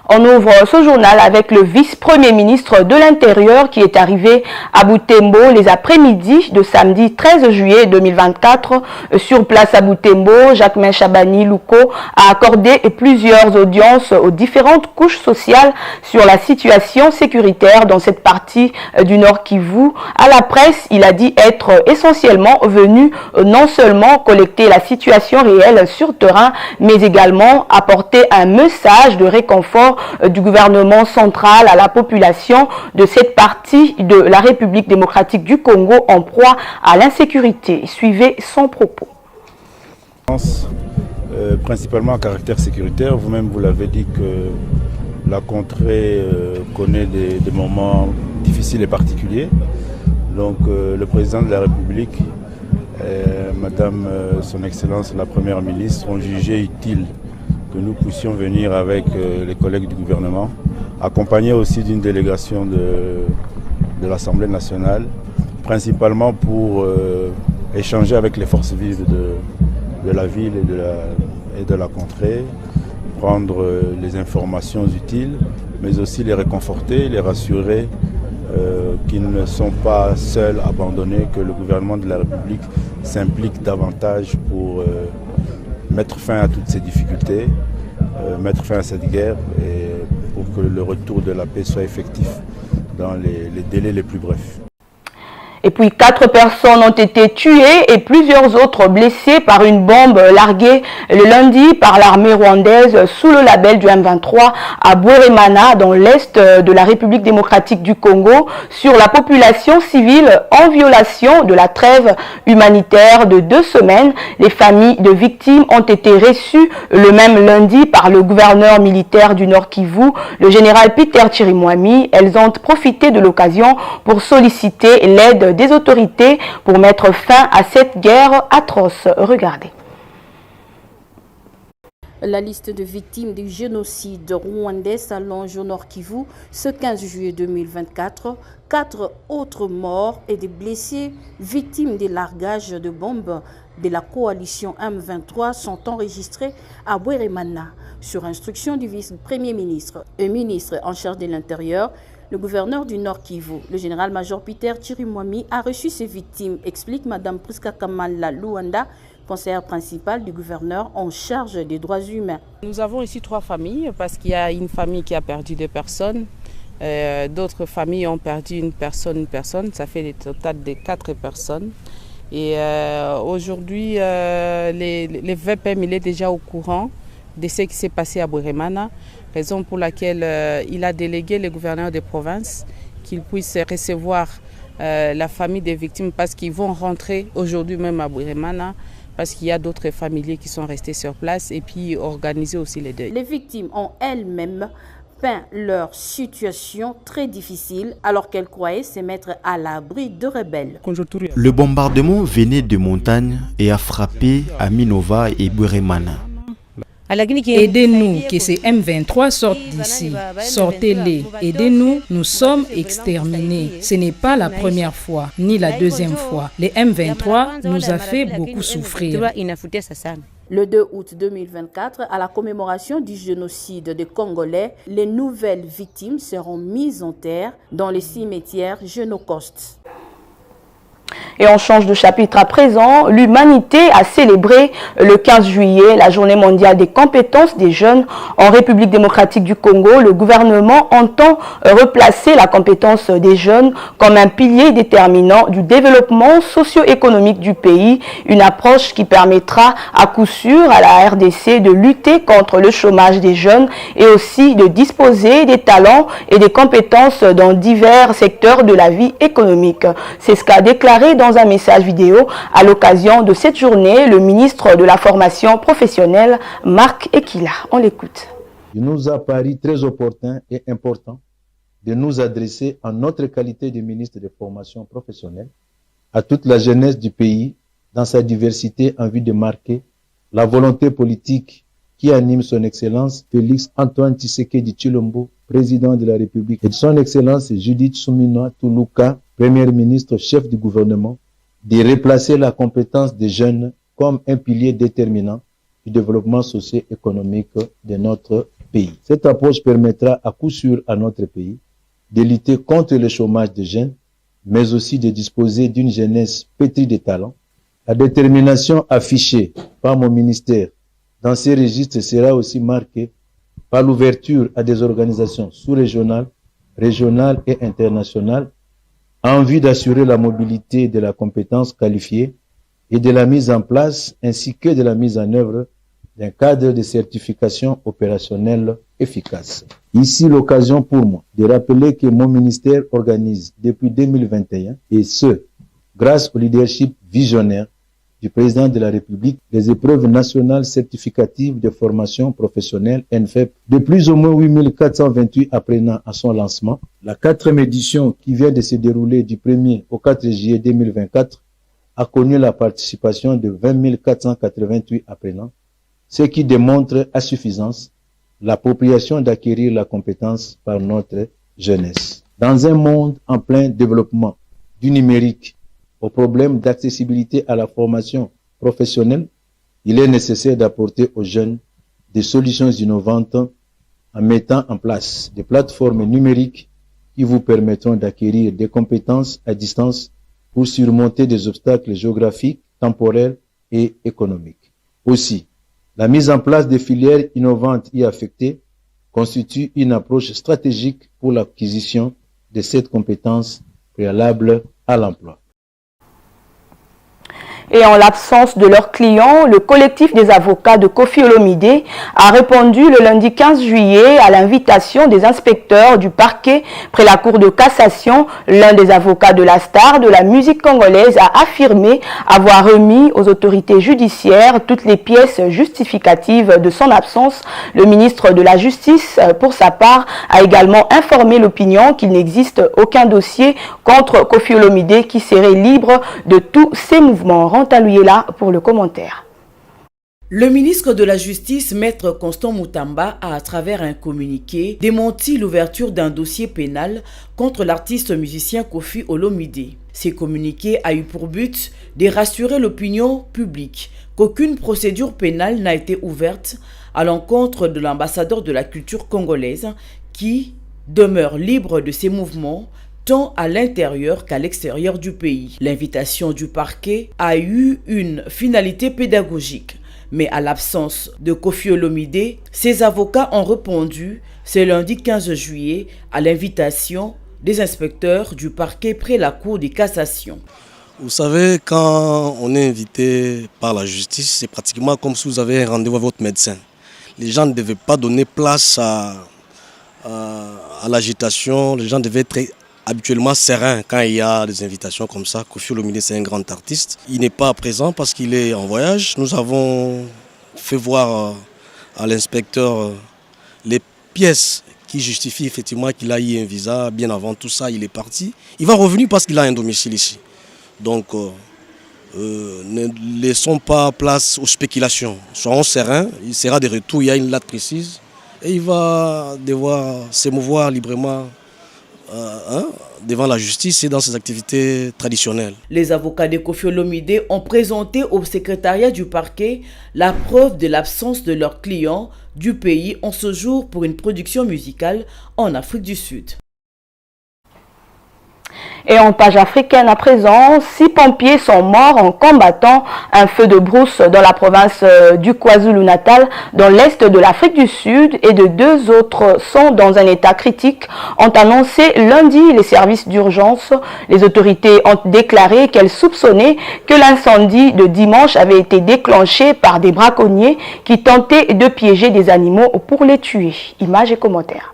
On ouvre ce journal avec le vice-premier ministre de l'Intérieur qui est arrivé à Butembo les après-midi de samedi 13 juillet 2024. Sur place à Butembo, Jacquemain Chabani Louko a accordé plusieurs audiences aux différentes couches sociales sur la situation sécuritaire dans cette partie du Nord Kivu. À la presse, il a dit être essentiellement venu non seulement collecter la situation réelle sur terrain, mais également apporter un message de réconfort du gouvernement central à la population de cette partie de la République démocratique du Congo en proie à l'insécurité. Suivez son propos. Principalement à caractère sécuritaire, vous-même vous l'avez dit que la contrée connaît des moments difficiles et particuliers. Donc le président de la République, Madame Son Excellence la Première ministre, ont jugé utile que nous puissions venir avec les collègues du gouvernement, accompagnés aussi d'une délégation de l'Assemblée nationale, principalement pour échanger avec les forces vives de la ville et de la contrée, prendre les informations utiles, mais aussi les réconforter, les rassurer qu'ils ne sont pas seuls, abandonnés, que le gouvernement de la République s'implique davantage pour mettre fin à toutes ces difficultés, mettre fin à cette guerre et pour que le retour de la paix soit effectif dans les délais les plus brefs. Et puis 4 personnes ont été tuées et plusieurs autres blessées par une bombe larguée le lundi par l'armée rwandaise sous le label du M23 à Bweremana dans l'est de la République démocratique du Congo sur la population civile en violation de la trêve humanitaire de 2 semaines. Les familles de victimes ont été reçues le même lundi par le gouverneur militaire du Nord Kivu, le général Peter Chirimwami. Elles ont profité de l'occasion pour solliciter l'aide des autorités pour mettre fin à cette guerre atroce. Regardez. La liste de victimes du génocide rwandais s'allonge au Nord Kivu ce 15 juillet 2024. 4 autres morts et des blessés victimes des largages de bombes de la coalition M23 sont enregistrés à Bweremana sur instruction du vice-premier ministre et ministre en charge de l'Intérieur. Le gouverneur du Nord Kivu, le général-major Peter Chirimwami, a reçu ces victimes, explique Mme Priska Kamala Luanda, conseillère principale du gouverneur en charge des droits humains. Nous avons ici 3 familles parce qu'il y a une famille qui a perdu 2 personnes. D'autres familles ont perdu une personne. Ça fait le total de 4 personnes. Et aujourd'hui, le VPM il est déjà au courant de ce qui s'est passé à Bweremana, raison pour laquelle il a délégué le gouverneur des provinces qu'il puisse recevoir la famille des victimes parce qu'ils vont rentrer aujourd'hui même à Bweremana parce qu'il y a d'autres familiers qui sont restés sur place et puis organiser aussi les deuils. Les victimes ont elles-mêmes peint leur situation très difficile alors qu'elles croyaient se mettre à l'abri de rebelles. Le bombardement venait de montagne et a frappé à Minova et Bweremana. Aidez-nous, que ces M23 sortent d'ici. Sortez-les. Aidez-nous, nous sommes exterminés. Ce n'est pas la première fois, ni la deuxième fois. Les M23 nous a fait beaucoup souffrir. Le 2 août 2024, à la commémoration du génocide des Congolais, les nouvelles victimes seront mises en terre dans les cimetières Génocoste. Et on change de chapitre à présent. L'humanité a célébré le 15 juillet la journée mondiale des compétences des jeunes en République démocratique du Congo. Le gouvernement entend replacer la compétence des jeunes comme un pilier déterminant du développement socio-économique du pays. Une approche qui permettra à coup sûr à la RDC de lutter contre le chômage des jeunes et aussi de disposer des talents et des compétences dans divers secteurs de la vie économique. C'est ce qu'a déclaré dans un message vidéo à l'occasion de cette journée le ministre de la formation professionnelle Marc Ekila. On l'écoute. Il nous a paru très opportun et important de nous adresser en notre qualité de ministre de formation professionnelle à toute la jeunesse du pays dans sa diversité en vue de marquer la volonté politique qui anime son Excellence Félix Antoine Tshisekedi Tshilombo, président de la République, et de son Excellence Judith Suminwa Tuluka, Premier ministre, chef du gouvernement, de replacer la compétence des jeunes comme un pilier déterminant du développement socio-économique de notre pays. Cette approche permettra à coup sûr à notre pays de lutter contre le chômage des jeunes, mais aussi de disposer d'une jeunesse pétrie de talents. La détermination affichée par mon ministère dans ces registres sera aussi marquée par l'ouverture à des organisations sous-régionales, régionales et internationales en vue d'assurer la mobilité de la compétence qualifiée et de la mise en place ainsi que de la mise en œuvre d'un cadre de certification opérationnelle efficace. Ici, l'occasion pour moi de rappeler que mon ministère organise depuis 2021, et ce, grâce au leadership visionnaire du président de la République, les épreuves nationales certificatives de formation professionnelle NFEP de plus ou moins 8428 apprenants à son lancement. La 4e édition qui vient de se dérouler du 1er au 4 juillet 2024 a connu la participation de 20 488 apprenants, ce qui démontre à suffisance l'appropriation d'acquérir la compétence par notre jeunesse. Dans un monde en plein développement du numérique, au problème d'accessibilité à la formation professionnelle, il est nécessaire d'apporter aux jeunes des solutions innovantes en mettant en place des plateformes numériques qui vous permettront d'acquérir des compétences à distance pour surmonter des obstacles géographiques, temporels et économiques. Aussi, la mise en place de filières innovantes y affectées constitue une approche stratégique pour l'acquisition de cette compétence préalable à l'emploi. Et en l'absence de leurs clients, le collectif des avocats de Koffi Olomide a répondu le lundi 15 juillet à l'invitation des inspecteurs du parquet près la Cour de cassation. L'un des avocats de la star de la musique congolaise a affirmé avoir remis aux autorités judiciaires toutes les pièces justificatives de son absence. Le ministre de la Justice, pour sa part, a également informé l'opinion qu'il n'existe aucun dossier contre Koffi Olomide qui serait libre de tous ses mouvements. Là pour le commentaire. Le ministre de la Justice, Maître Constant Moutamba, a à travers un communiqué démenti l'ouverture d'un dossier pénal contre l'artiste musicien Koffi Olomide. Ce communiqué a eu pour but de rassurer l'opinion publique qu'aucune procédure pénale n'a été ouverte à l'encontre de l'ambassadeur de la culture congolaise qui demeure libre de ses mouvements tant à l'intérieur qu'à l'extérieur du pays. L'invitation du parquet a eu une finalité pédagogique, mais à l'absence de Koffi Olomide, ses avocats ont répondu ce lundi 15 juillet à l'invitation des inspecteurs du parquet près la Cour de cassation. Vous savez, quand on est invité par la justice, c'est pratiquement comme si vous avez un rendez-vous avec votre médecin. Les gens ne devaient pas donner place à l'agitation, les gens devaient être habituellement serein quand il y a des invitations comme ça. Koffi Olomide, c'est un grand artiste. Il n'est pas présent parce qu'il est en voyage. Nous avons fait voir à l'inspecteur les pièces qui justifient effectivement qu'il a eu un visa. Bien avant tout ça, il est parti. Il va revenir parce qu'il a un domicile ici. Donc, ne laissons pas place aux spéculations. Soyons sereins, il sera de retour, il y a une date précise. Et il va devoir s'émouvoir librement devant la justice et dans ses activités traditionnelles. Les avocats de Koffi Olomide ont présenté au secrétariat du parquet la preuve de l'absence de leurs clients du pays en ce jour pour une production musicale en Afrique du Sud. Et en page africaine à présent, 6 pompiers sont morts en combattant un feu de brousse dans la province du KwaZulu-Natal, dans l'est de l'Afrique du Sud, et de 2 autres sont dans un état critique, ont annoncé lundi les services d'urgence. Les autorités ont déclaré qu'elles soupçonnaient que l'incendie de dimanche avait été déclenché par des braconniers qui tentaient de piéger des animaux pour les tuer. Images et commentaires.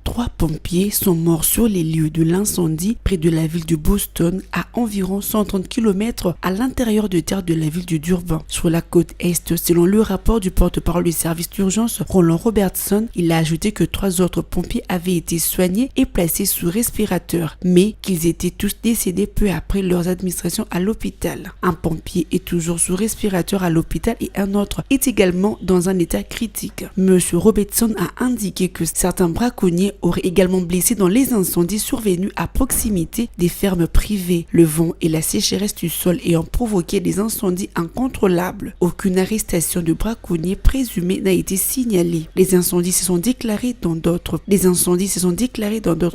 3 pompiers sont morts sur les lieux de l'incendie près de la ville de Boston, à environ 130 km à l'intérieur de terre de la ville de Durban, sur la côte est. Selon le rapport du porte-parole du service d'urgence, Roland Robertson, il a ajouté que 3 autres pompiers avaient été soignés et placés sous respirateur, mais qu'ils étaient tous décédés peu après leur administration à l'hôpital. Un pompier est toujours sous respirateur à l'hôpital et un autre est également dans un état critique. Monsieur Robertson a indiqué que certains braconniers auraient également blessé dans les incendies survenus à proximité des fermes privées. Le vent et la sécheresse du sol ayant provoqué des incendies incontrôlables. Aucune arrestation de braconniers présumés n'a été signalée. Les incendies se sont déclarés dans d'autres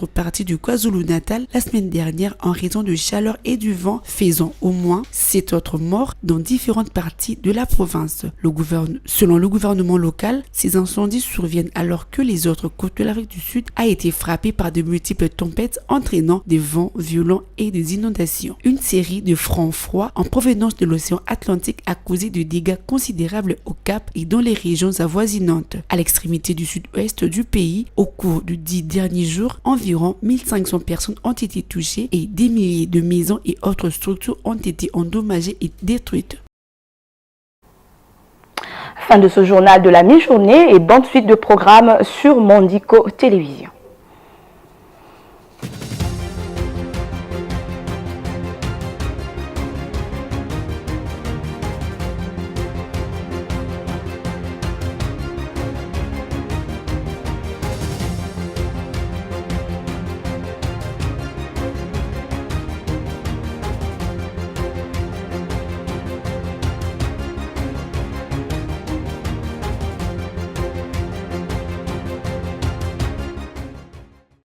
parties du KwaZulu-Natal la semaine dernière en raison de chaleur et du vent, faisant au moins 7 autres morts dans différentes parties de la province. Selon le gouvernement local, ces incendies surviennent alors que les autres côtes de l'Afrique du Sud a été frappée par de multiples tempêtes entraînant des vents violents et des inondations. Une série de fronts froids en provenance de l'océan Atlantique a causé de dégâts considérables au Cap et dans les régions avoisinantes. À l'extrémité du sud-ouest du pays, au cours de 10 derniers jours, environ 1500 personnes ont été touchées et des milliers de maisons et autres structures ont été endommagées et détruites. Fin de ce journal de la mi-journée et bonne suite de programmes sur Mondico Télévision.